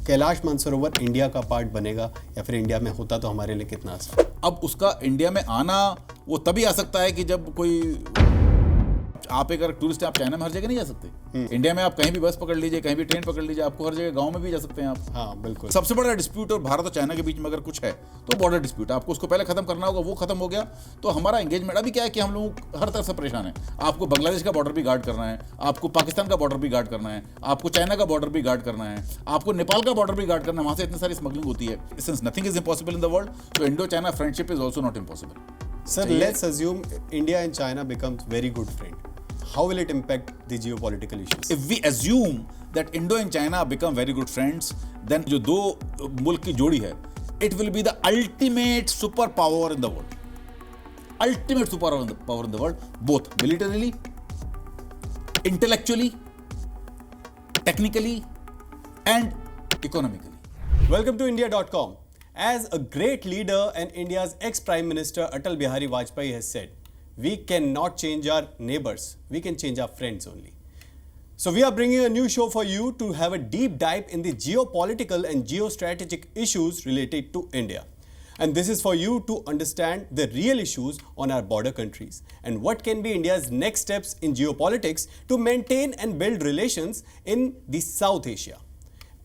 Kailash Mansarovar India का part बनेगा या फिर इंडिया में होता तो हमारे लिए कितना आसान? अब उसका इंडिया में आना वो तभी आ सकता है कि जब कोई, आप एक अगर टूरिस्ट है, आप चाइना में हर जगह नहीं जा सकते। इंडिया में आप कहीं भी बस पकड़ लीजिए, कहीं भी ट्रेन पकड़ लीजिए, आपको हर जगह गांव में भी जा सकते हैं आप। हाँ बिल्कुल। सबसे बड़ा डिस्प्यूट और भारत और चाइना के बीच में अगर कुछ है तो बॉर्डर डिस्प्यूट, आपको उसको पहले खत्म करना होगा। वो खत्म हो गया तो हमारा एंगेजमेंट अभी क्या है कि हम लोग हर तरफ से परेशान है। आपको बांग्लादेश का बॉर्डर भी गार्ड करना है, आपको पाकिस्तान का बॉर्डर भी गार्ड करना है, आपको चाइना का बॉर्डर भी गार्ड करना है, आपको नेपाल का बॉर्डर भी गार्ड करना है। वहां से इतनी सारी स्मगलिंग होती है। Since nothing is impossible in the world, so Indo China friendship is also not impossible. Sir, let's assume India and China becomes very good friend. How will it impact the geopolitical issues? If we assume that Indo and China become very good friends, then जो दो मुल्क की जोड़ी है, it will be the ultimate superpower in the world. Ultimate superpower in the world, both militarily, intellectually, technically, and economically. Welcome to India.com. As a great leader and India's ex-Prime Minister Atal Bihari Vajpayee has said, we cannot change our neighbors, we can change our friends only. So we are bringing a new show for you to have a deep dive in the geopolitical and geostrategic issues related to India. And this is for you to understand the real issues on our border countries and what can be India's next steps in geopolitics to maintain and build relations in the South Asia.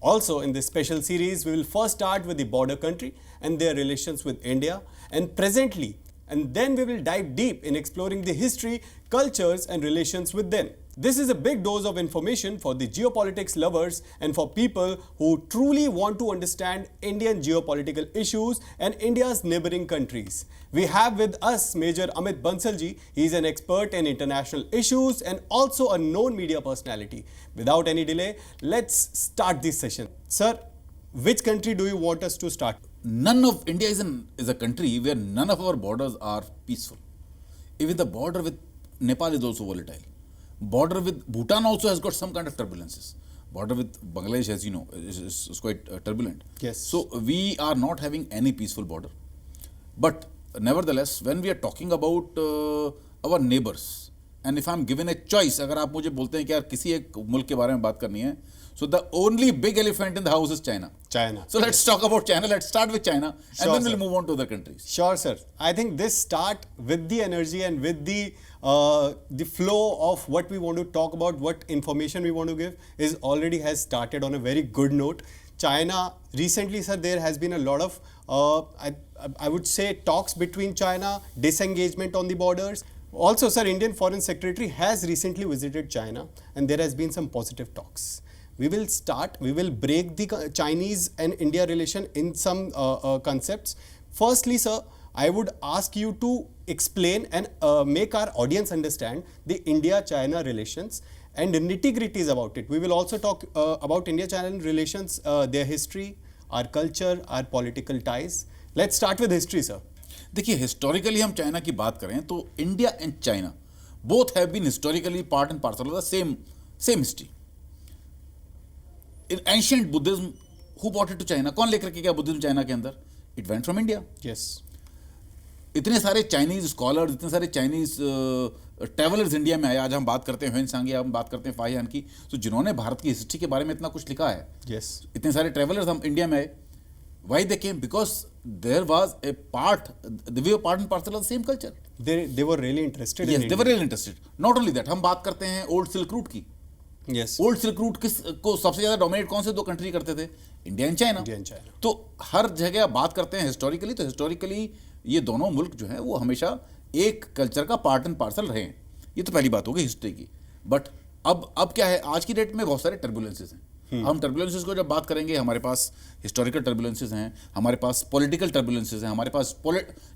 Also, in this special series, we will first start with the border country and their relations with India and presently, and then we will dive deep in exploring the history, cultures and relations with them. This is a big dose of information for the geopolitics lovers and for people who truly want to understand Indian geopolitical issues and India's neighboring countries. We have with us Major Amit Bansalji. He is an expert in international issues and also a known media personality. Without any delay, let's start this session. Sir, which country do you want us to start? None of India is a country where none of our borders are peaceful. Even the border with Nepal is also volatile. Border with Bhutan also has got some kind of turbulences. Border with Bangladesh, as you know, is quite turbulent. Yes. So we are not having any peaceful border. But nevertheless, when we are talking about our neighbors, and if I'm given a choice, अगर आप मुझे बोलते हैं कि यार किसी एक मुल्क के बारे में बात करनी है, so the only big elephant in the house is China. China. So let's talk about China. Let's start with China, Sure, and then sir. we'll move on to other countries. Sure, sir. I think this start with the energy and with the flow of what we want to talk about, what information we want to give, is already has started on a very good note. China recently, sir, there has been a lot of I would say talks between China, disengagement on the borders. Also, sir, Indian Foreign Secretary has recently visited China, and there has been some positive talks. We will break the Chinese and India relation in some concepts. Firstly, sir, I would ask you to explain and make our audience understand the India-China relations and the nitty-gritties about it. We will also talk about India-China relations, their history, our culture, our political ties. Let's start with history, sir. देखिए, historically हम China की बात करें तो India and China both have been historically part and parcel of the same history. In ancient Buddhism, who bought it to China? कौन लेकर के गया बुद्धिज्म चाइना के अंदर? It went from India. Yes. इतने सारे चाइनीज स्कॉलर्स, इतने सारे चाइनीज ट्रैवलर्स इंडिया में आए. आज हम बात करते हैं ह्वेन सांग, हम बात करते हैं फाहियान की, तो जिन्होंने भारत की हिस्ट्री के बारे में इतना कुछ लिखा है. Yes. इतने सारे ट्रैवलर्स हम इंडिया में आए. Why they came? Because there was a part, they were part and parcel of the same culture. They were really interested Yes, in they were India. really interested. Not only that, हम बात करते हैं old silk route की. Yes. Old silk route किस को सबसे ज्यादा dominate कौन से दो कंट्री करते थे? India and China. India and China. तो हर जगह बात करते हैं हिस्टोरिकली, तो हिस्टोरिकली ये दोनों मुल्क जो है वो हमेशा एक कल्चर का पार्ट एंड पार्सल रहे हैं. ये तो पहली बात होगी हिस्ट्री की. बट अब क्या है, आज की डेट में बहुत सारे टर्बुलेंसेस हैं. हम टर्बुलेंसेस को जब बात करेंगे, हमारे पास हिस्टोरिकल टर्बुलेंसेस हैं, हमारे पास पॉलिटिकल टर्बुलेंसेस हैं, हमारे पास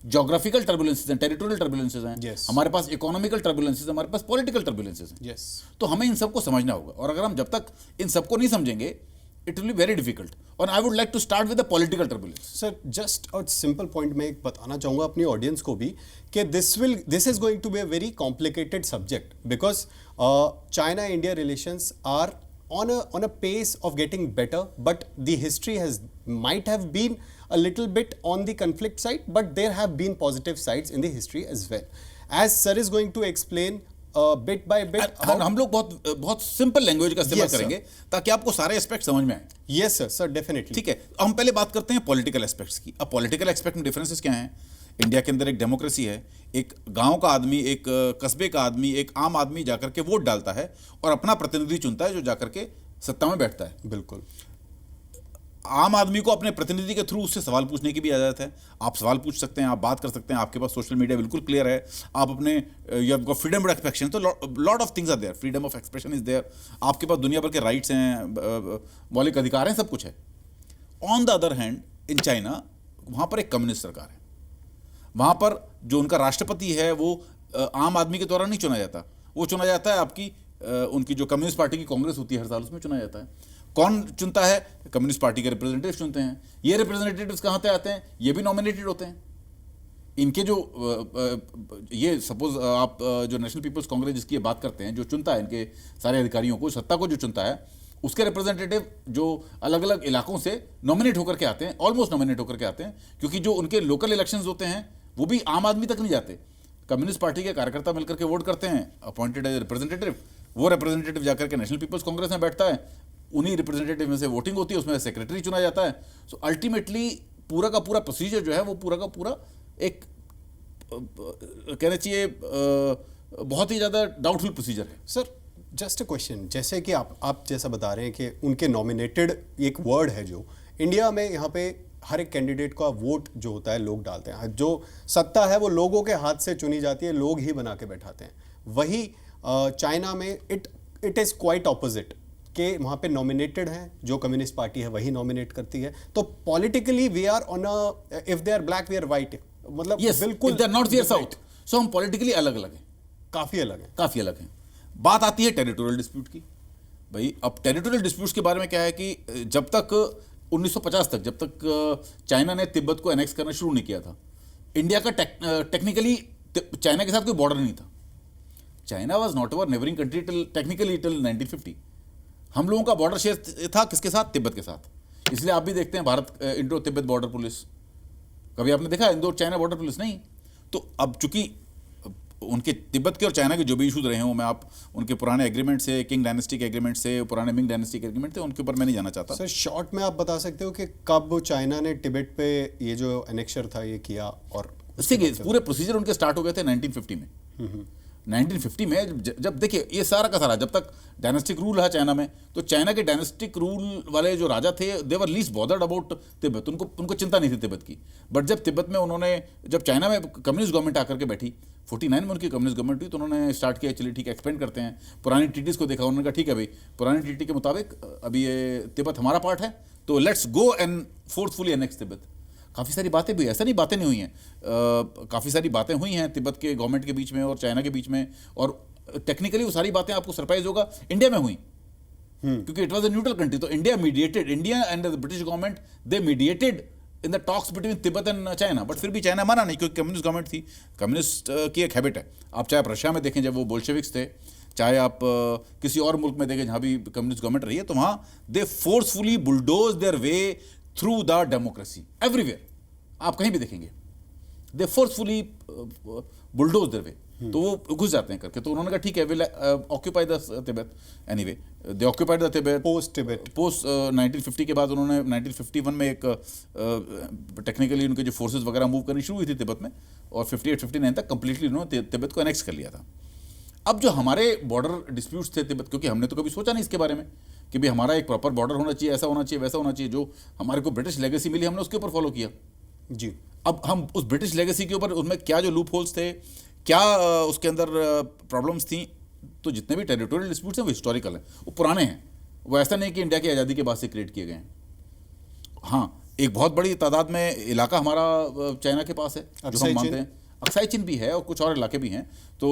ज्योग्राफिकल टर्बुलेंसेस हैं, टेरिटोरियल टर्बुलेंसेस हैं, Yes. हमारे पास इकोनॉमिकल टर्बुलेंसेस हैं, हमारे पास पॉलिटिकल टर्बुलेंसेस हैं. Yes. तो हमें इन सबको समझना होगा, और अगर हम जब तक इन सबको नहीं समझेंगे, it will be very difficult. और I would like to start with the political turbulence. Sir, just और सिंपल पॉइंट में एक बताना चाहूँगा अपनी ऑडियंस को भी कि this is going to be a very complicated subject because China India relations are on a pace of getting better, but the history might have been a little bit on the conflict side, but there have been positive sides in the history as well. As sir is going to explain bit by bit हम लोग बहुत बहुत simple language का इस्तेमाल Yes, sir. करेंगे ताकि आपको सारे एस्पेक्ट समझ में आए। Yes sir, sir definitely. ठीक है, हम पहले बात करते हैं पॉलिटिकल एस्पेक्ट्स की। अब पॉलिटिकल एस्पेक्ट में डिफरेंसेस क्या हैं? इंडिया के अंदर एक डेमोक्रेसी है, एक गांव का आदमी, एक कस्बे का आदमी, एक आम आदमी जाकर के वोट डालता है और अपना प्रतिनिधि चुनता है जो जाकर के सत्ता में बैठता है। बिल्कुल। आम आदमी को अपने प्रतिनिधि के थ्रू उससे सवाल पूछने की भी इजाजत है। आप सवाल पूछ सकते हैं, आप बात कर सकते हैं, आपके पास सोशल मीडिया बिल्कुल क्लियर है। आप अपने you have got freedom of expression, तो lot of things are there, freedom of expression is there. आपके पास दुनिया भर के राइट्स हैं, मौलिक अधिकार हैं, सब कुछ है। On the other hand in China, वहाँ पर एक कम्युनिस्ट सरकार है। वहाँ पर जो उनका राष्ट्रपति है वो आम आदमी के द्वारा नहीं चुना जाता, वो चुना जाता है आपकी उनकी जो कम्युनिस्ट पार्टी की कांग्रेस होती है हर साल, उसमें चुना जाता है। कौन चुनता है? कम्युनिस्ट पार्टी के रिप्रेजेंटेटिव चुनते हैं। ये रिप्रेजेंटेटिव्स कहाँ से आते हैं? ये भी नॉमिनेटेड होते हैं। इनके जो ये सपोज आप जो नेशनल पीपल्स कांग्रेस जिसकी बात करते हैं, जो चुनता है इनके सारे अधिकारियों को, सत्ता को जो चुनता है, उसके रिप्रेजेंटेटिव जो अलग अलग इलाकों से नॉमिनेट होकर के आते हैं, ऑलमोस्ट नॉमिनेट होकर के आते हैं, क्योंकि जो उनके लोकल इलेक्शंस होते हैं वो भी आम आदमी तक नहीं जाते। कम्युनिस्ट पार्टी के कार्यकर्ता मिलकर के वोट करते हैं, अपॉइंटेड एज रिप्रेजेंटेटिव। वो रिप्रेजेंटेटिव जाकर के नेशनल पीपल्स कांग्रेस में बैठता है, उन्हीं रिप्रेजेंटेटिव में से वोटिंग होती है, उसमें सेक्रेटरी चुना जाता है। सो अल्टीमेटली पूरा का पूरा प्रोसीजर जो है वो पूरा का पूरा एक कहना चाहिए बहुत ही ज़्यादा डाउटफुल प्रोसीजर है। सर जस्ट अ क्वेश्चन, जैसे कि आप जैसा बता रहे हैं कि उनके नॉमिनेटेड एक वर्ड है, जो इंडिया में यहाँ पे हर एक कैंडिडेट का वोट जो होता है लोग डालते हैं, जो सत्ता है वो लोगों के हाथ से चुनी जाती है, लोग ही बना के बैठाते हैं। वही चाइना में इट इज़ क्वाइट ऑपोजिट, कि वहाँ पे नॉमिनेटेड हैं, जो कम्युनिस्ट पार्टी है वही नॉमिनेट करती है। तो politically we are on a, if they are black we are white, मतलब बिल्कुल they are north we are south. So हम पॉलिटिकली अलग अलग हैं, काफ़ी अलग है, काफ़ी अलग हैं। बात आती है टेरिटोरियल डिस्प्यूट की। भाई अब टेरिटोरियल डिस्प्यूट्स के बारे में क्या है कि जब तक 1950 तक, जब तक चाइना ने तिब्बत को एनेक्स करना शुरू नहीं किया था, इंडिया का टेक्निकली चाइना के साथ कोई बॉर्डर नहीं था। China was not our neighbouring country technically till 1950। हम लोगों का बॉर्डर शेयर था किसके साथ? तिब्बत के साथ। इसलिए आप भी देखते हैं Bharat Indo Tibet border police, कभी आपने देखा इंडो चाइना बॉर्डर पुलिस? नहीं। तो अब चूंकि उनके तिब्बत के और चाइना के जो भी इशूज रहे हों, मैं आप उनके पुराने एग्रीमेंट से, किंग डायनेस्टी के एग्रीमेंट से, पुराने मिंग डायनेस्टी के एग्रीमेंट थे, उनके ऊपर मैं नहीं जाना चाहता। सर शॉर्ट में आप बता सकते हो कि कब चाइना ने तिब्बत पे ये जो एनेक्शर था ये किया? और देखिए पूरे प्रोसीजर उनके स्टार्ट हो गए थे 1950 में। 1950 में जब देखिए ये सारा का सारा, जब तक डायनेस्टिक रूल रहा चाइना में, तो चाइना के डायनेस्टिक रूल वाले जो राजा थे दे वर लीस्ट बॉदर्ड अबाउट तिब्बत। उनको चिंता नहीं थी तिब्बत की। बट जब तिब्बत में जब चाइना में कम्युनिस्ट गवर्नमेंट आकर के बैठी, 49 में उनकी कम्युनिस्ट गवर्नमेंट हुई, तो उन्होंने स्टार्ट किया, चलिए ठीक है एक्सपेंड करते हैं। पुरानी ट्रीटीज़ को देखा, उन्होंने कहा ठीक है भाई, पुरानी ट्रीटी के मुताबिक अभी ये तिब्बत हमारा पार्ट है, तो let's go and forcefully annex Tibet. काफ़ी सारी बातें भी, ऐसा नहीं बातें नहीं हुई हैं, काफ़ी सारी बातें हुई हैं तिब्बत के गवर्नमेंट के बीच में और चाइना के बीच में, और टेक्निकली वो सारी बातें आपको सरप्राइज होगा इंडिया में हुई, क्योंकि it was a neutral country. तो India mediated, India and the British government they mediated in the talks between Tibet and China. But फिर भी चाइना माना नहीं, क्योंकि कम्युनिस्ट गवर्नमेंट थी। कम्युनिस्ट की एक हैबिट है, आप चाहे आप रशिया में देखें जब वो बोल्शेविक्स थे, चाहे आप किसी और मुल्क में देखें जहाँ भी कम्युनिस्ट गवर्नमेंट रही है, तो वहाँ they forcefully bulldoze their way through the democracy everywhere. आप कहीं भी देखेंगे they forcefully bulldoze their way, तो वो घुस जाते हैं करके। तो उन्होंने कहा ठीक है, will occupy the Tibet. Anyway they occupied the Tibet post Tibet. Post 1950 के बाद उन्होंने 1951 में एक टेक्निकली उनके जो फोर्सेस वगैरह मूव करनी शुरू हुई थी तिब्बत में, और 58-59 तक कंप्लीटली उन्होंने तिब्बत को एनेक्स कर लिया था। अब जो हमारे बॉर्डर डिस्प्यूट्स थे तिब्बत, क्योंकि हमने तो कभी सोचा नहीं इसके बारे में कि भाई हमारा एक प्रॉपर बॉर्डर होना चाहिए, ऐसा होना चाहिए, वैसा होना चाहिए, जो हमारे को ब्रिटिश लेगेसी मिली हमने उसके ऊपर फॉलो किया जी। अब हम उस ब्रिटिश लेगेसी के ऊपर, उसमें क्या जो लूप होल्स थे, क्या उसके अंदर प्रॉब्लम्स थी, तो जितने भी टेरिटोरियल डिस्प्यूट्स हैं वो हिस्टोरिकल हैं, वो पुराने हैं, वो ऐसा नहीं कि इंडिया की आज़ादी के बाद से क्रिएट किए गए हैं। हाँ, एक बहुत बड़ी तादाद में इलाका हमारा चाइना के पास है जो हम मानते हैं, अक्साई चीन भी है और कुछ और इलाके भी हैं। तो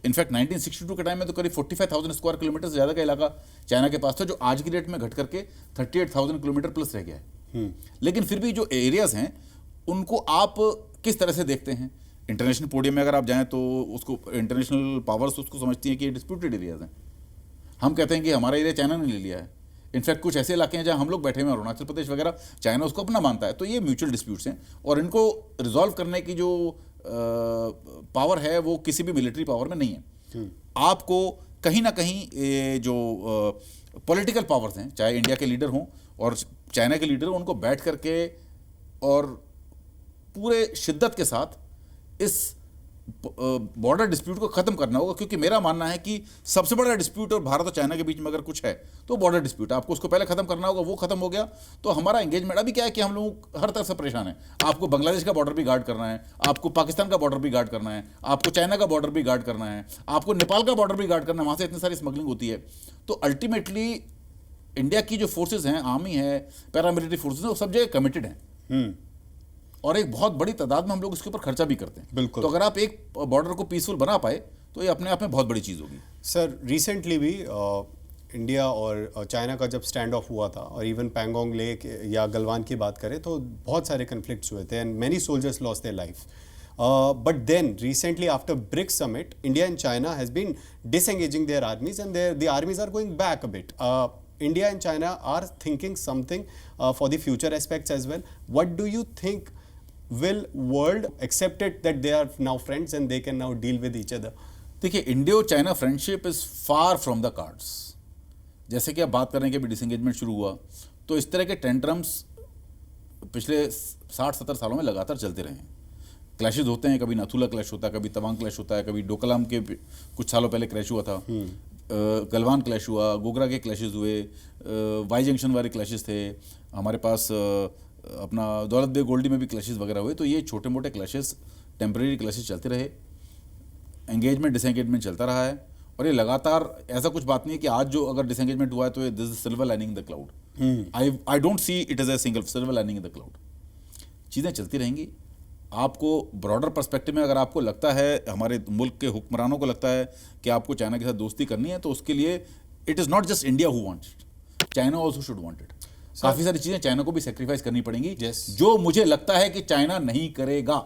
इनफैक्ट 1962 के टाइम में तो करीब 45,000 स्क्वायर किलोमीटर से ज़्यादा का इलाका चाइना के पास था, जो आज की डेट में घट करके 38,000 किलोमीटर प्लस रह गया है। लेकिन फिर भी जो एरियाज़ हैं उनको आप किस तरह से देखते हैं? इंटरनेशनल पोडियम में अगर आप जाएं तो उसको इंटरनेशनल पावर्स उसको समझती हैं कि ये डिस्प्यूटेड एरियाज़ हैं। हम कहते हैं कि हमारा एरिया चाइना ने ले लिया है। इनफैक्ट कुछ ऐसे इलाके हैं जहाँ हम लोग बैठे हुए हैं, अरुणाचल प्रदेश वगैरह, चाइना उसको अपना मानता है। तो ये म्यूचुअल डिस्प्यूट्स हैं और इनको रिजॉल्व करने की जो पावर है वो किसी भी मिलिट्री पावर में नहीं है। आपको कहीं ना कहीं ये जो पॉलिटिकल पावर्स हैं, चाहे इंडिया के लीडर हों और चाइना के लीडर हों, उनको बैठ करके और पूरे शिद्दत के साथ इस बॉर्डर डिस्प्यूट को खत्म करना होगा, क्योंकि मेरा मानना है कि सबसे बड़ा डिस्प्यूट और भारत और चाइना के बीच में अगर कुछ है तो बॉर्डर डिस्प्यूट, आपको उसको पहले खत्म करना होगा। वो खत्म हो गया तो हमारा एंगेजमेंट, अभी क्या है कि हम लोग हर तरफ से परेशान हैं। आपको बांग्लादेश का बॉर्डर भी गार्ड करना है, आपको पाकिस्तान का बॉर्डर भी गार्ड करना है, आपको चाइना का बॉर्डर भी गार्ड करना है, आपको नेपाल का बॉर्डर भी गार्ड करना है, वहाँ से इतनी सारी स्मगलिंग होती है। तो अल्टीमेटली इंडिया की जो फोर्सेज हैं, आर्मी है, पैरामिलिट्री फोर्सेज हैं, वो सब जगह कमिटेड हैं और एक बहुत बड़ी तादाद में हम लोग इसके ऊपर खर्चा भी करते हैं। बिल्कुल। तो अगर आप एक बॉर्डर को पीसफुल बना पाए तो ये अपने आप में बहुत बड़ी चीज़ होगी। सर रिसेंटली भी इंडिया और चाइना का जब स्टैंड ऑफ हुआ था, और इवन पैंगोंग लेक या गलवान की बात करें तो बहुत सारे कन्फ्लिक्ट्स हुए थे and many soldiers lost their life. But then recently after BRICS summit, India and China has been disengaging their armies and the armies are going back a bit. India and China are thinking something for the future aspects as well. What do you think? Will world accept it that they are now friends and they can now deal with each other? देखिए, Indo China friendship is far from the cards. जैसे कि आप बात कर रहे हैं कि अभी डिसएंगेजमेंट शुरू हुआ, तो इस तरह के टेंट्रम्स पिछले 60-70 सालों में लगातार चलते रहे हैं। क्लैशेज होते हैं, कभी नाथुला क्लैश होता है, कभी तवांग क्लैश होता है, कभी डोकलाम के कुछ सालों पहले क्लैश हुआ था, गलवान क्लैश हुआ, गोगरा के क्लैशेज हुए, वाई जंक्शन वाले क्लैशेज थे, हमारे पास अपना दौलत बेग गोल्डी में भी क्लैशेज वगैरह हुए। तो ये छोटे मोटे क्लैशेज, टेम्परेरी क्लैशेज चलते रहे, एंगेजमेंट डिसएंगेजमेंट चलता रहा है और ये लगातार, ऐसा कुछ बात नहीं है कि आज जो अगर डिसएंगेजमेंट हुआ है तो this is silver lining in the cloud. I don't see it is a single silver lining in the cloud. चीज़ें चलती रहेंगी। आपको ब्रॉडर पर्सपेक्टिव में अगर आपको लगता है, हमारे मुल्क के हुक्मरानों को लगता है कि आपको चाइना के साथ दोस्ती करनी है, तो उसके लिए it is not just India who wants it, China also should want it. काफ़ी सारी चीज़ें चाइना को भी सेक्रीफाइस करनी पड़ेंगी, जो मुझे लगता है कि चाइना नहीं करेगा।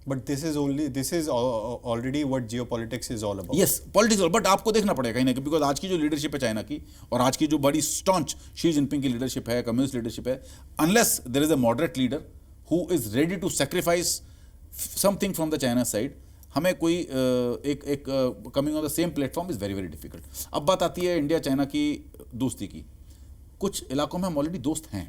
But this is already what geopolitics is all about. Yes, politics, but आपको देखना पड़ेगा कहीं ना कहीं, बिकॉज आज की जो लीडरशिप है चाइना की और आज की जो बड़ी स्टॉन्च शी जिनपिंग की लीडरशिप है, कम्युनिस्ट लीडरशिप है, unless there is a moderate leader who is ready to sacrifice something from the China side, हमें कोई एक coming on the same platform is very very difficult. अब बात आती है इंडिया चाइना की दोस्ती की। कुछ इलाकों में हम ऑलरेडी दोस्त हैं,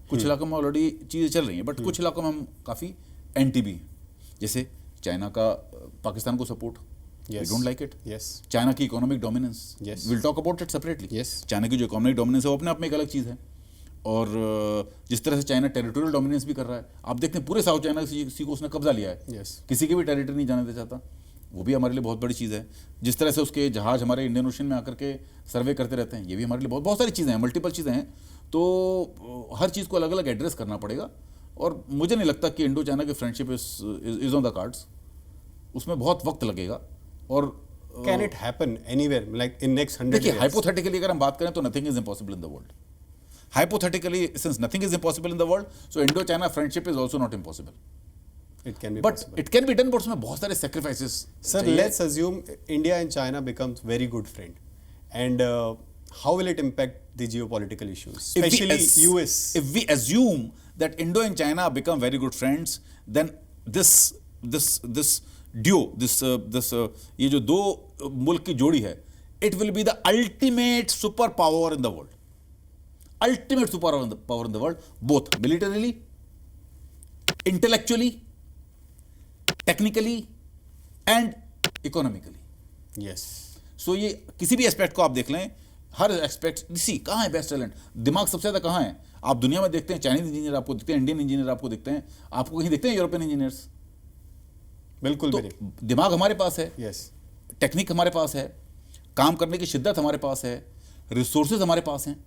कुछ इलाकों में ऑलरेडी चीज़ें चल रही हैं, बट कुछ इलाकों में हम काफ़ी एंटी भी हैं। जैसे चाइना का पाकिस्तान को support, we don't like it. China की economic dominance, will talk about it separately. China की जो इकोनॉमिक डोमिनेंस है वो अपने आप में एक अलग चीज़ है, और जिस तरह से चाइना टेरिटोरियल डोमिनेंस भी कर रहा है, आप देखते हैं पूरे साउथ चाइना सी को उसने कब्जा लिया है, किसी की भी टेरिटरी नहीं जाने दे चाहता। वो भी हमारे लिए बहुत बड़ी चीज़ है। जिस तरह से उसके जहाज हमारे इंडियन ओशन में आकर के सर्वे करते रहते हैं, ये भी हमारे लिए बहुत सारी चीज़ें हैं, मल्टीपल चीज़ें हैं। तो हर चीज़ को अलग अलग एड्रेस करना पड़ेगा, और मुझे नहीं लगता कि इंडो चाइना की friendship is on the cards. उसमें बहुत वक्त लगेगा। और can it happen anywhere like in next 100 देखिए, हाइपोथेटिकली अगर हम बात करें तो nothing is impossible in the world. Hypothetically, since nothing is impossible in the world, so Indo-China friendship is also not impossible. It can be but possible. It can be done, but उसमें बहुत सारे sacrifices. Sir, let's assume India and China becomes very good friend, and how will it impact the geopolitical issues, especially US? If we assume that Indo and China become very good friends, then this duo, ये जो दो मुल्क की जोड़ी है, it will be the ultimate superpower in the world. Ultimate superpower in the world, both militarily, intellectually, technically and economically. Yes. So ये किसी भी एस्पेक्ट को आप देख लें, हर एस्पेक्ट, सी कहाँ है बेस्ट टैलेंट, दिमाग सबसे ज़्यादा कहाँ है। आप दुनिया में देखते हैं चाइनीज इंजीनियर आपको दिखते हैं, इंडियन इंजीनियर आपको दिखते हैं, आपको कहीं दिखते हैं यूरोपियन इंजीनियर्स? बिल्कुल तो दिमाग हमारे पास है, यस, टेक्निक हमारे पास है, काम करने की शिद्दत हमारे पास है, रिसोर्सेज हमारे पास हैं।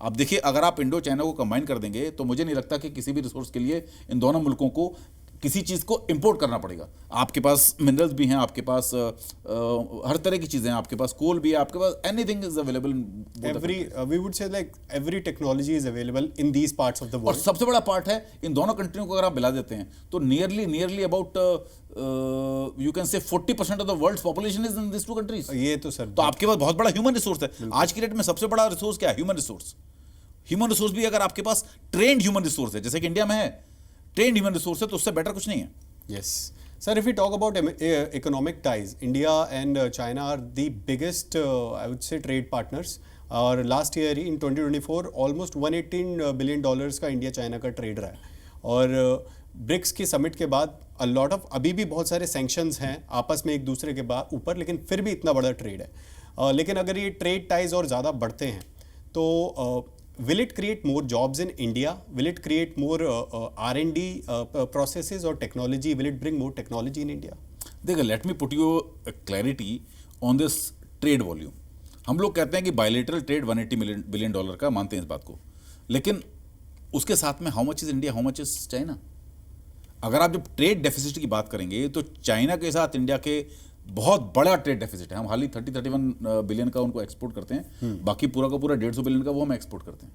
आप देखिए, अगर आप इंडो चाइना को कंबाइन कर देंगे तो मुझे नहीं लगता कि किसी भी रिसोर्स के लिए इन दोनों मुल्कों को किसी चीज़ को इंपोर्ट करना पड़ेगा। आपके पास मिनरल्स भी हैं, आपके पास हर तरह की चीज़ें हैं, आपके पास कोल भी है, आपके पास anything is available. We would say like every technology is available in these parts of the world. और सबसे बड़ा पार्ट है, इन दोनों कंट्रियों को अगर आप मिला देते हैं तो nearly about you can say 40% of the world's population is in this two countries. ये तो सर, तो आपके पास बहुत बड़ा ह्यूमन रिसोर्स है। आज की डेट में सबसे बड़ा रिसोर्स क्या है? Human resource. ह्यूमन रिसोर्स भी अगर आपके पास ट्रेंड ह्यूमन रिसोर्स है, जैसे कि इंडिया में है ट्रेंड ह्यूमन रिसोर्स है, तो उससे बेटर कुछ नहीं है। Yes Sir, if we talk about economic ties, India and China are the biggest, I would say, trade partners. और लास्ट ईयर ही इन 2024 ऑलमोस्ट $118 बिलियन का इंडिया चाइना का ट्रेड रहा है. और ब्रिक्स की समिट के बाद अ लॉट ऑफ अभी भी बहुत सारे सैंक्शंस हैं आपस में एक दूसरे के बाद ऊपर, लेकिन फिर भी इतना बड़ा ट्रेड है. लेकिन अगर ये ट्रेड टाइज और ज़्यादा बढ़ते हैं तो will it create more jobs in India? Will it create more R&D processes or technology? Will it bring more technology in India? देखो, let me put you clarity on this trade volume. हम लोग कहते हैं कि bilateral trade $180 billion का, मानते हैं इस बात को, लेकिन उसके साथ में how much is India, how much is China. अगर आप जब ट्रेड डेफिसिट की बात करेंगे तो चाइना के साथ इंडिया के बहुत बड़ा ट्रेड डेफिसिट है. हम हाल ही 30-31 बिलियन का उनको एक्सपोर्ट करते हैं, बाकी पूरा का पूरा 150 बिलियन का वो हम एक्सपोर्ट करते हैं.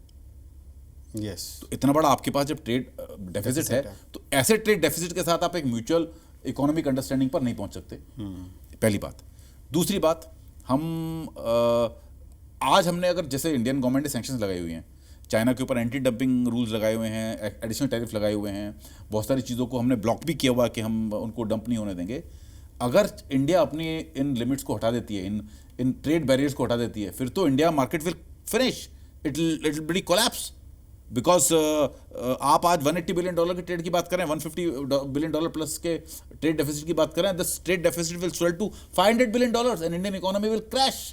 यस. तो इतना बड़ा आपके पास जब ट्रेड डेफिसिट है तो ऐसे ट्रेड डेफिसिट के साथ आप एक म्यूचुअल इकोनॉमिक अंडरस्टैंडिंग पर नहीं पहुंच सकते. पहली बात. दूसरी बात, हम आज हमने अगर जैसे इंडियन गवर्नमेंट ने सैंक्शंस लगाई हुई हैं, चाइना के ऊपर एंटी डंपिंग रूल्स लगाए हुए हैं, एडिशनल टैरिफ लगाए हुए हैं, बहुत सारी चीज़ों को हमने ब्लॉक भी किया हुआ कि हम उनको डंप नहीं होने देंगे. अगर इंडिया अपनी इन लिमिट्स को हटा देती है, इन ट्रेड बैरियर्स को हटा देती है, फिर तो India market will finish, it will B collapse. Because आप आज $180 बिलियन की ट्रेड की बात करें, $150 बिलियन प्लस के ट्रेड डेफिसिट की बात करें, this trade deficit will swell to $500 billion and Indian economy will crash.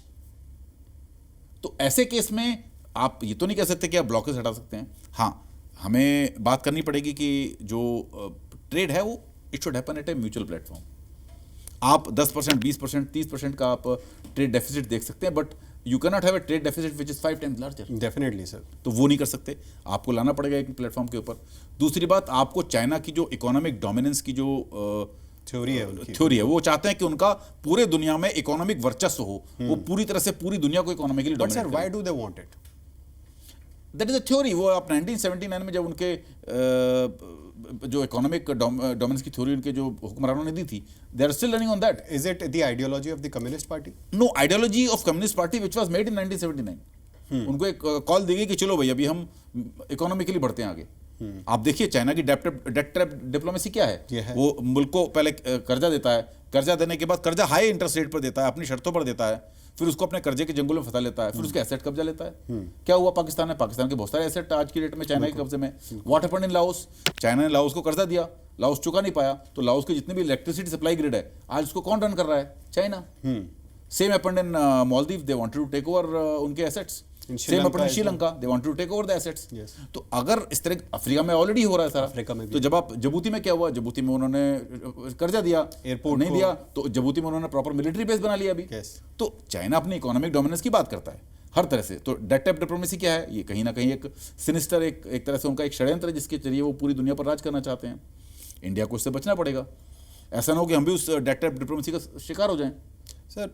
तो ऐसे केस में आप ये तो नहीं कह सकते कि आप ब्लॉकेज हटा सकते हैं. हाँ, हमें बात करनी पड़ेगी कि जो ट्रेड है वो it should happen at a mutual platform. आप 10%, 20%, 30% का आप ट्रेड डेफिसिट देख सकते हैं, but you can not have a trade deficit which is 5 times larger. Definitely sir. तो वो नहीं कर सकते, आपको लाना पड़ेगा एक प्लेटफॉर्म के ऊपर. दूसरी बात, आपको चाइना की जो इकोनॉमिक डोमिनेंस की जो थ्योरी है उनकी, थ्योरी है, वो चाहते हैं कि उनका पूरे दुनिया में इकोनॉमिक वर्चस्व हो, वो पूरी तरह से पूरी दुनिया को economically but sir dominate. Why do they want it? That is a theory. वो आप 1979 में जब उनके जो इकोनॉमिक डोमिनेंस की थ्योरी उनके जो हुक्मरानों ने दी थी, they are still running on that. Is it the ideology of the communist party? No, ideology of communist party which was made in 1979. उनको एक कॉल दी गई कि चलो भाई अभी हम इकोनॉमिकली बढ़ते हैं आगे. आप देखिए चाइना की डेट ट्रैप डिप्लोमेसी क्या है. वो मुल्क को पहले कर्जा देता है, कर्जा देने के बाद कर्जा हाई इंटरेस्ट रेट पर देता है, अपनी शर्तों पर देता है, फिर उसको अपने कर्जे के जंगल में फंसा लेता है, फिर उसके एसेट कब्जा लेता है. क्या हुआ पाकिस्तान में? पाकिस्तान के बहुत सारे एसेट आज की डेट में चाइना के कब्जे में. What happened in Laos? China ने लाओस को कर्जा दिया, लाओस चुका नहीं पाया, तो लाओस के जितने भी इलेक्ट्रिसिटी सप्लाई ग्रिड है आज उसको कौन रन कर रहा है? China. Same happened in Maldives, they wanted to take over उनके assets. Same happened in Sri Lanka, they wanted to take over the assets. तो अगर इस तरह अफ्रीका में ऑलरेडी हो रहा है सारा, अफ्रीका में तो जब आप जबूती में क्या हुआ, जबूती में उन्होंने कर्जा दिया, एयरपोर्ट नहीं दिया, तो जबूती में उन्होंने प्रॉपर मिलिट्री बेस बना लिया अभी. तो चाइना अपनी इकोनॉमिक डोमिनेंस की बात करता है हर तरह से. तो डेट ट्रैप डिप्लोमेसी क्या है? ये कहीं ना कहीं एक सिनिस्टर, एक तरह से उनका एक षड्यंत्र है जिसके जरिए वो पूरी दुनिया पर राज करना चाहते हैं. इंडिया को उससे बचना पड़ेगा. ऐसा ना हो कि हम भी उस डेट ट्रैप डिप्लोमेसी का शिकार हो जाएं. सर,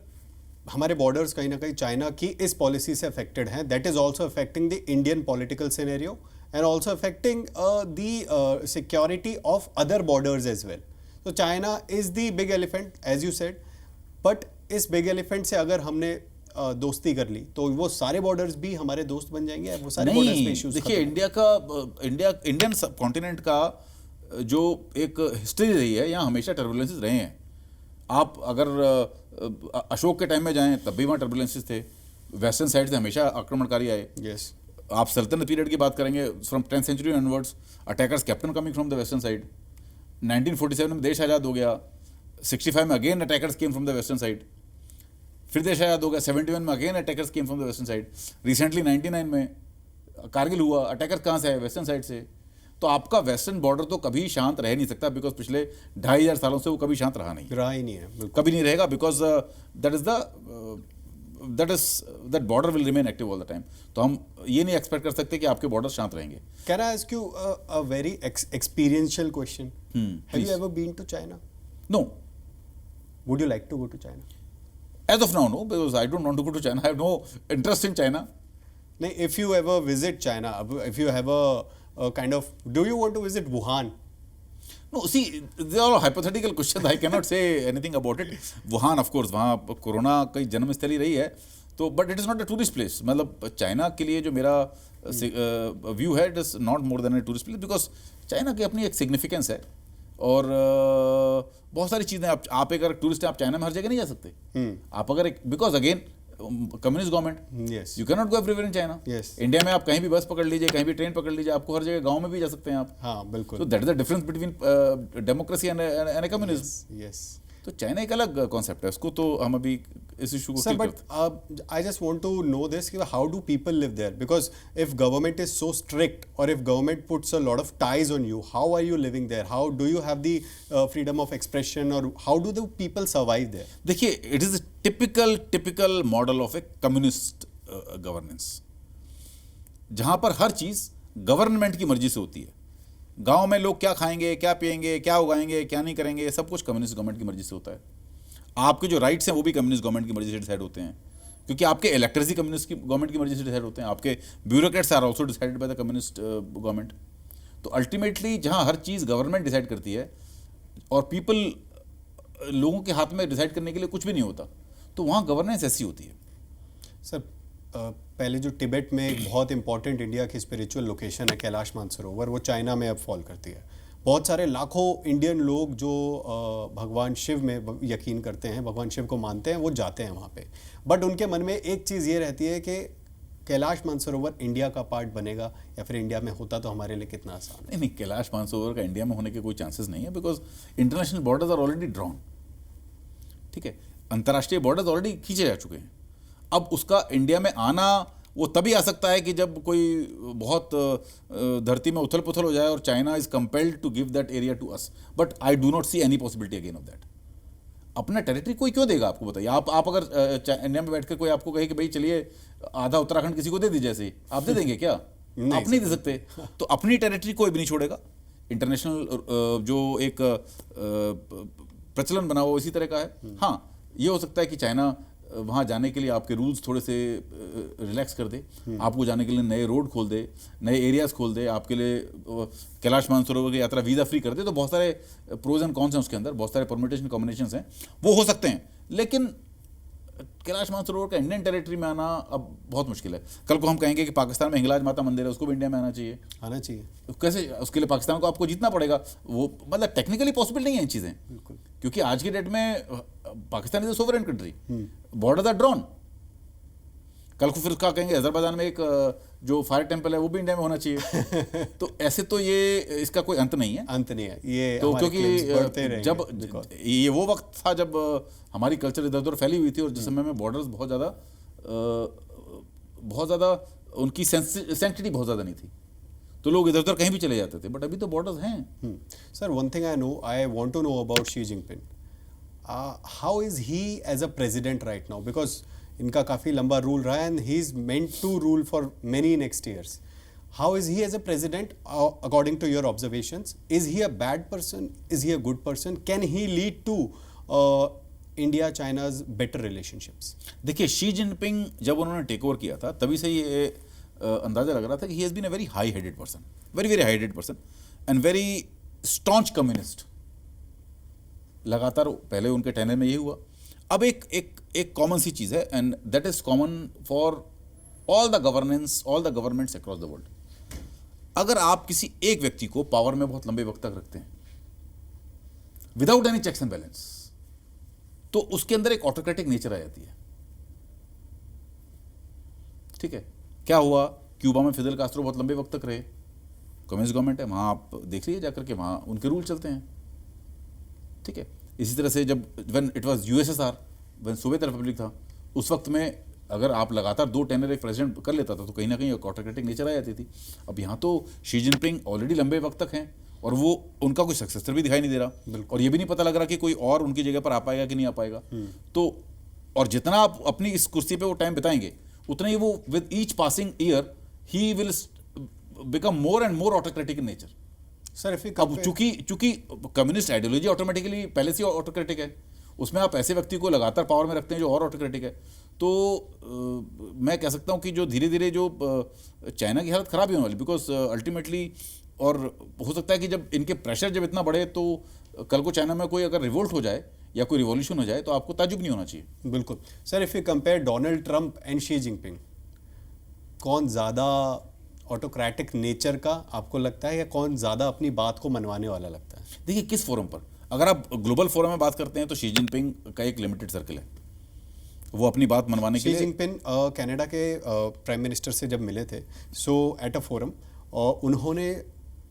हमारे बॉर्डर्स कहीं ना कहीं चाइना की इस पॉलिसी से अफेक्टेड हैं. That is also affecting the Indian political scenario and also affecting the security of other borders as well. तो China is the big elephant as you said, but इस big elephant से अगर हमने दोस्ती कर ली तो वो सारे बॉर्डर्स भी हमारे दोस्त बन जाएंगे. वो सारे बॉर्डर्स पे इश्यूज. देखिए, इंडियन सब कॉन्टिनेंट का जो एक हिस्ट्री रही है, यहाँ हमेशा टर्बुलेंसेस रहे हैं. आप अगर अशोक के टाइम में जाएं तब भी वहाँ टर्बुलेंसेस थे, वेस्टर्न साइड से हमेशा आक्रमणकारी आए. यस. आप सल्तनत पीरियड की बात करेंगे, from 10th century onwards attackers captain coming from the western side. 1947 में देश आज़ाद हो गया, 65 में again attackers came from the western side, फिर देश आज़ाद हो गया, 71 में again attackers came from the western side. Recently 99 में कारगिल हुआ, अटैकर्स कहाँ से आए? वेस्टर्न साइड से. तो आपका वेस्टर्न बॉर्डर तो कभी शांत रह नहीं सकता, बिकॉज पिछले 2500 सालों से वो कभी शांत रहा ही नहीं है, कभी नहीं रहेगा, because that border will remain active all the time. तो हम ये नहीं एक्सपेक्ट कर सकते कि आपके बॉर्डर शांत रहेंगे. Can I ask you a very experiential question? Have you ever been to China? No. Would you like to go to China? As of now, no, because I don't want to go to China. I have no interest in China. नहीं, if you ever visit China, if you have a kind of, do you want to visit Wuhan? No, see, they are all hypothetical questions. I cannot say anything about it. Wuhan, of course, वहाँ corona की जन्मस्थली रही है, तो but it is not a tourist place. मतलब China के लिए जो मेरा व्यू है, it is not more than a tourist place because China की अपनी एक सिग्निफिकेंस है और बहुत सारी चीज़ें आप एक अगर टूरिस्ट हैं, आप चाइना में हर जगह नहीं जा सकते। आप अगर एक because again communist government, Yes. You can not go everywhere in China. Yes. India में आप कहीं भी बस पकड़ लीजिए, कहीं भी ट्रेन पकड़ लीजिए, आपको हर जगह गांव में भी जा सकते हैं आप। हाँ बिल्कुल। So that is the difference between democracy and a communism. Yes. तो चाइना एक अलग कॉन्सेप्ट है, उसको तो हम अभी इस इशू को Sir, किल but करते I just want to know this, how do people live there? Because if government is so strict, or if government puts a lot of ties on you, how are you living there? How do you have the freedom of expression, or how do the people survive there? देखिए, it is typical model of A communist governance, जहां पर हर चीज government की मर्जी से होती है। गांव में लोग क्या खाएंगे, क्या पिएंगे, क्या उगाएंगे, क्या नहीं करेंगे, सब कुछ कम्युनिस्ट गवर्नमेंट की मर्जी से होता है। आपके जो राइट्स हैं वो भी कम्युनिस्ट गवर्नमेंट की मर्जी से डिसाइड होते हैं, क्योंकि आपके इलेक्टर्स ही कम्युनिस्ट की गवर्नमेंट की मर्जी से डिसाइड होते हैं, आपके bureaucrats are also decided by the communist government. तो अल्टीमेटली जहां हर चीज़ गवर्नमेंट डिसाइड करती है और पीपल लोगों के हाथ में डिसाइड करने के लिए कुछ भी नहीं होता, तो वहाँ गवर्नेंस ऐसी होती है। सर, पहले जो तिब्बत में एक बहुत इंपॉर्टेंट इंडिया की स्पिरिचुअल लोकेशन है कैलाश मानसरोवर, वो चाइना में अब फॉल करती है। बहुत सारे लाखों इंडियन लोग जो भगवान शिव में यकीन करते हैं, भगवान शिव को मानते हैं, वो जाते हैं वहाँ पे। बट उनके मन में एक चीज़ ये रहती है कि कैलाश मानसरोवर इंडिया का पार्ट बनेगा, या फिर इंडिया में होता तो हमारे लिए कितना आसान है। नहीं, कैलाश मानसरोवर का इंडिया में होने के कोई चांसेस नहीं है, because international borders are already drawn. ठीक है, अंतर्राष्ट्रीय बॉर्डर्स ऑलरेडी खींचे जा चुके हैं। अब उसका इंडिया में आना वो तभी आ सकता है कि जब कोई बहुत धरती में उथल पुथल हो जाए और China is compelled to give that area to us, but I do not see any possibility again of that. अपना टेरिटरी कोई क्यों देगा आपको, बताइए। आप अगर इंडिया में बैठकर कोई आपको कहे कि भाई चलिए आधा उत्तराखंड किसी को दे दीजिए, ऐसे आप दे देंगे क्या? आप नहीं दे सकते। तो अपनी टेरिटरी कोई भी नहीं छोड़ेगा। इंटरनेशनल जो एक प्रचलन बना हुआ इसी तरह का है। हाँ, ये हो सकता है कि चाइना वहाँ जाने के लिए आपके रूल्स थोड़े से रिलैक्स कर दे, आपको जाने के लिए नए रोड खोल दे, नए एरियाज खोल दे, आपके लिए कैलाश मानसरोवर की यात्रा वीज़ा फ्री कर दे। तो बहुत सारे प्रोज एंड कॉन्स हैं उसके अंदर, बहुत सारे परमिटेशन कॉम्बिनेशंस हैं, वो हो सकते हैं। लेकिन कैलाश मानसरोवर का इंडियन टेरिटरी में आना अब बहुत मुश्किल है। कल को हम कहेंगे कि पाकिस्तान में हिंगलाज माता मंदिर है, उसको भी इंडिया में आना चाहिए। कैसे? उसके लिए पाकिस्तान को आपको जीतना पड़ेगा। वो मतलब टेक्निकली पॉसिबल नहीं है ये चीज़ें, क्योंकि आज की डेट में Pakistan is a sovereign country, borders are drawn. कल को फिर क्या कहेंगे अजरबैजान में एक जो फायर टेम्पल है वो भी इंडिया में होना चाहिए। तो ऐसे तो ये इसका कोई अंत नहीं है। ये तो क्योंकि जब ये वो वक्त था जब हमारी कल्चर इधर उधर फैली हुई थी, और जिस समय में बॉर्डर्स बहुत ज़्यादा उनकी सेंसिटिविटी बहुत ज़्यादा नहीं थी, तो लोग इधर उधर कहीं भी चले जाते थे। बट अभी तो बॉर्डर्स हैं। Sir, one thing I want to know about Xi Jinping, how is he as a president right now? Because इनका काफ़ी लंबा रूल रहा है, and he is meant to rule for many next years. How is he as a president according to your observations? Is he a bad person? Is he a good person? Can he lead to India China's better relationships? देखिए, Xi Jinping जब उन्होंने take over किया था, तभी से ये अंदाजा लग रहा था कि he has been a very high headed person, very high headed person, and very staunch communist. लगातार पहले उनके टेनर में यही हुआ। अब एक कॉमन सी चीज़ है, and that is common for all the governments across the world. अगर आप किसी एक व्यक्ति को पावर में बहुत लंबे वक्त तक रखते हैं without any checks and balance, तो उसके अंदर एक ऑटोक्रेटिक नेचर आ जाती है। ठीक है, क्या हुआ? क्यूबा में फिदेल कास्ट्रो बहुत लंबे वक्त तक रहे, कम्युनिस्ट गवर्नमेंट है वहाँ, आप देख लीजिए जाकर के, वहाँ उनके रूल चलते हैं। ठीक है, इसी तरह से जब when it was USSR, when Soviet Republic था, उस वक्त में अगर आप लगातार 2 टेनर एक प्रेसिडेंट कर लेता था तो कहीं ना कहीं ऑटोक्रेटिक नेचर आ जाती थी। अब यहाँ तो शी जिनपिंग ऑलरेडी लंबे वक्त तक हैं, और वो उनका कोई सक्सेसर भी दिखाई नहीं दे रहा, और ये भी नहीं पता लग रहा कि कोई और उनकी जगह पर आ पाएगा कि नहीं आ पाएगा। तो और जितना आप अपनी इस कुर्सी पे वो टाइम बिताएंगे, उतना ही वो with each passing year he will become more and more autocratic in nature. Sir, अब चूंकि कम्युनिस्ट आइडियोलॉजी ऑटोमेटिकली पहले से ऑटोक्रेटिक है, उसमें आप ऐसे व्यक्ति को लगातार पावर में रखते हैं जो और ऑटोक्रेटिक है, तो मैं कह सकता हूं कि जो धीरे धीरे जो चाइना की हालत खराब ही होने वाली, बिकॉज अल्टीमेटली, और हो सकता है कि जब इनके प्रेशर जब इतना बढ़े, तो कल को चाइना में कोई अगर रिवोल्ट हो जाए या कोई रिवॉल्यूशन हो जाए तो आपको ताजुब नहीं होना चाहिए। बिल्कुल sir, if you compare Donald Trump and Xi Jinping, कौन ज़्यादा ऑटोक्रेटिक नेचर का आपको लगता है, या कौन ज़्यादा अपनी बात को मनवाने वाला लगता है? देखिए किस फोरम पर, अगर आप ग्लोबल फोरम में बात करते हैं तो शी जिनपिंग का एक लिमिटेड सर्कल है, वो अपनी बात मनवाने के शी लिए। जिनपिंग कनाडा के प्राइम मिनिस्टर से जब मिले थे, सो एट अ फोरम, और उन्होंने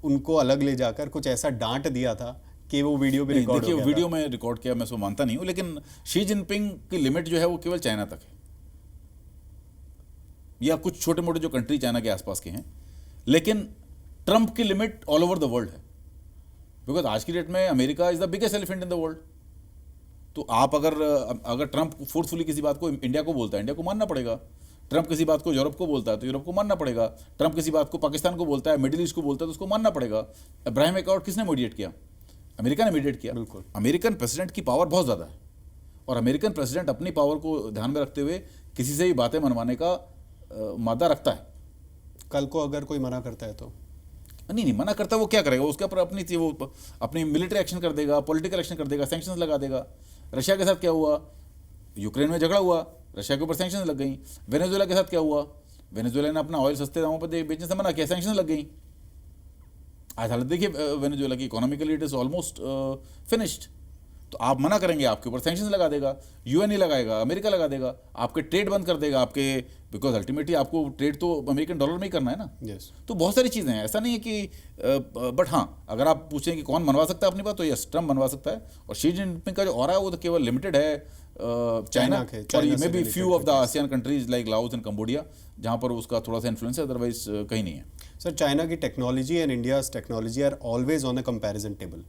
उनको अलग ले जाकर कुछ ऐसा डांट दिया था कि वो वीडियो भी नहीं, रिकॉर्ड देखिए हो वो गया वीडियो था। में रिकॉर्ड किया मैं उसको मानता नहीं हूँ, लेकिन शी जिनपिंग की लिमिट जो है वो केवल चाइना तक है, या कुछ छोटे मोटे जो कंट्री चाइना के आसपास के हैं, लेकिन ट्रंप की limit all over the world है, बिकॉज आज की डेट में America is the biggest elephant in the world. तो आप अगर ट्रंप फोर्सफुली किसी बात को इंडिया को बोलता है, इंडिया को मानना पड़ेगा। ट्रंप किसी बात को यूरोप को बोलता है तो यूरोप को मानना पड़ेगा। ट्रंप किसी बात को पाकिस्तान को बोलता है, मिडिल ईस्ट को बोलता है तो उसको मानना पड़ेगा। इब्राहिम अकॉर्ड किसने मीडिएट किया? अमेरिका ने मीडिएट किया। बिल्कुल। अमेरिकन प्रेसिडेंट की पावर बहुत ज़्यादा है, और अमेरिकन प्रेसिडेंट अपनी पावर को ध्यान में रखते हुए किसी से भी बातें मनवाने का मादा रखता है। कल को अगर कोई मना करता है तो नहीं मना करता, वो क्या करेगा? उसके ऊपर अपनी मिलिट्री एक्शन कर देगा, पॉलिटिकल एक्शन कर देगा, सैंक्शंस लगा देगा। रशिया के साथ क्या हुआ? यूक्रेन में झगड़ा हुआ, रशिया के ऊपर सैंक्शंस लग गई। वेनेजुएला के साथ क्या हुआ? वेनेजुएला ने अपना ऑयल सस्ते दामों पर बेचने से मना किया, सैंक्शंस लग गई। आज हालत देखिए वेनेजुएला की, economically it is almost finished. तो आप मना करेंगे, आपके ऊपर सैंक्शंस लगा देगा, यूएन ही लगाएगा, अमेरिका लगा देगा, आपके ट्रेड बंद कर देगा आपके, बिकॉज अल्टीमेटली आपको ट्रेड तो अमेरिकन डॉलर में ही करना है ना। यस। तो बहुत सारी चीज़ें हैं, ऐसा नहीं है कि बट हाँ, अगर आप पूछें कि कौन मनवा सकता है अपनी बात, तो यस ट्रम्प मनवा सकता है। और शी जिनपिंग का जो ऑरा है वो तो केवल लिमिटेड है चाइना और may be few of the ASEAN countries like Laos and Cambodia, जहाँ पर उसका थोड़ा सा इन्फ्लुएंस है, अदरवाइज कहीं नहीं है। सर, चाइना की technology and India's technology are always on a comparison table.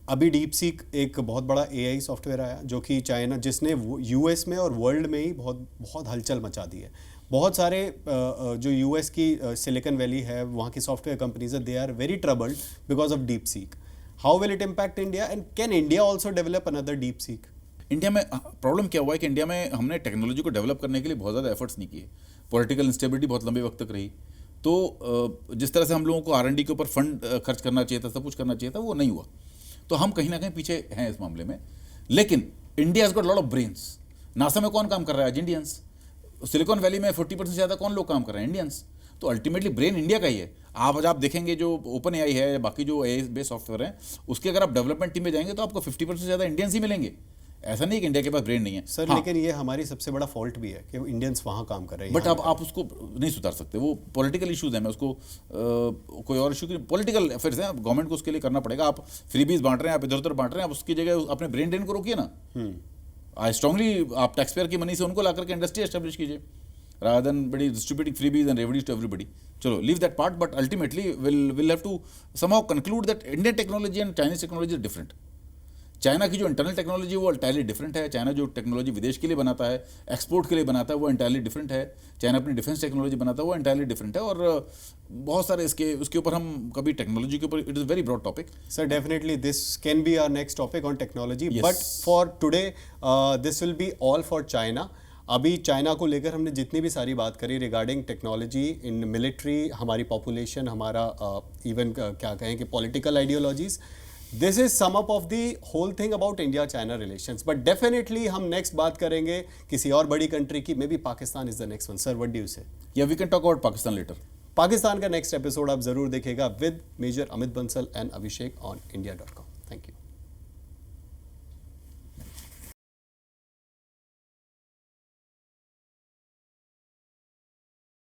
अभी डीप सीक एक बहुत बड़ा एआई सॉफ्टवेयर आया जो कि चाइना, जिसने यूएस में और वर्ल्ड में ही बहुत बहुत हलचल मचा दी है। बहुत सारे जो यूएस की सिलिकॉन वैली है, वहाँ की सॉफ्टवेयर कंपनीज है, they are very troubled because of DeepSeek. How will it impact India and can India also develop another DeepSeek? India में प्रॉब्लम क्या हुआ है कि इंडिया में हमने टेक्नोलॉजी को डेवलप करने के लिए बहुत ज़्यादा एफर्ट्स नहीं किए। पॉलिटिकल इंस्टेबिलिटी बहुत लंबे वक्त तक रही, तो जिस तरह से हम लोगों को R&D के ऊपर फंड खर्च करना चाहिए था, सब कुछ करना चाहिए था, वो नहीं हुआ। तो हम कहीं ना कहीं पीछे हैं इस मामले में। लेकिन India has got lot of brains. NASA में कौन काम कर रहा है? आज इंडियंस। सिलिकॉन वैली में 40% से ज़्यादा कौन लोग काम कर रहे हैं? इंडियंस। तो अल्टीमेटली ब्रेन इंडिया का ही है। आप देखेंगे जो ओपन AI है, बाकी जो AI बेस्ड सॉफ्टवेयर हैं, उसके अगर आप डेवलपमेंट टीम में जाएंगे तो आपको 50% से ज़्यादा इंडियंस ही मिलेंगे। ऐसा नहीं कि इंडिया के पास ब्रेन नहीं है सर। हाँ, लेकिन ये हमारी सबसे बड़ा फॉल्ट भी है कि इंडियंस वहाँ काम कर रहे हैं। बट अब आप उसको नहीं सुधार सकते, वो पॉलिटिकल इश्यूज हैं। मैं उसको कोई और इशू की, पॉलिटिकल अफेयर्स हैं, गवर्नमेंट को उसके लिए करना पड़ेगा। आप फ्रीबीज बांट रहे हैं, आप इधर उधर बांट रहे हैं, आप उसकी जगह अपने ब्रेन ड्रेन को रोकिए ना। आई स्ट्रांगली आप टैक्स पेयर की मनी से उनको ला करके इंडस्ट्री एस्टेब्लिश कीजिए, रादर देन बड़ी distributing freebies and revdis to everybody. चलो leave that part, but ultimately will have to somehow conclude that Indian technology and Chinese technology is different. China की जो इंटरनल टेक्नोलॉजी है वो इंटायरली डिफरेंट है। China जो technology विदेश के लिए बनाता है, एक्सपोर्ट के लिए बनाता है, वो इंटायरली डिफरेंट है। चाइना अपनी डिफेंस टेक्नोलॉजी बनाता है, वो इंटायरली डिफरेंट है। और बहुत सारे उसके ऊपर हम कभी टेक्नोलॉजी के ऊपर, it is very broad topic. Sir, definitely this can be our next topic on technology. Yes. But for today, this will be all for China. अभी चाइना को लेकर हमने जितनी भी सारी बात करी रिगार्डिंग टेक्नोलॉजी इन मिलिट्री, हमारी पॉपुलेशन, हमारा इवन क्या कहें कि political ideologies, this is sum up of the whole thing about India China relations. But definitely हम नेक्स्ट बात करेंगे किसी और बड़ी कंट्री की, maybe Pakistan is the next one. Sir, what do you say? या we can talk about Pakistan later. Pakistan का next episode आप जरूर देखेगा with major Amit Bansal and Abhishek on India.com। Thank you.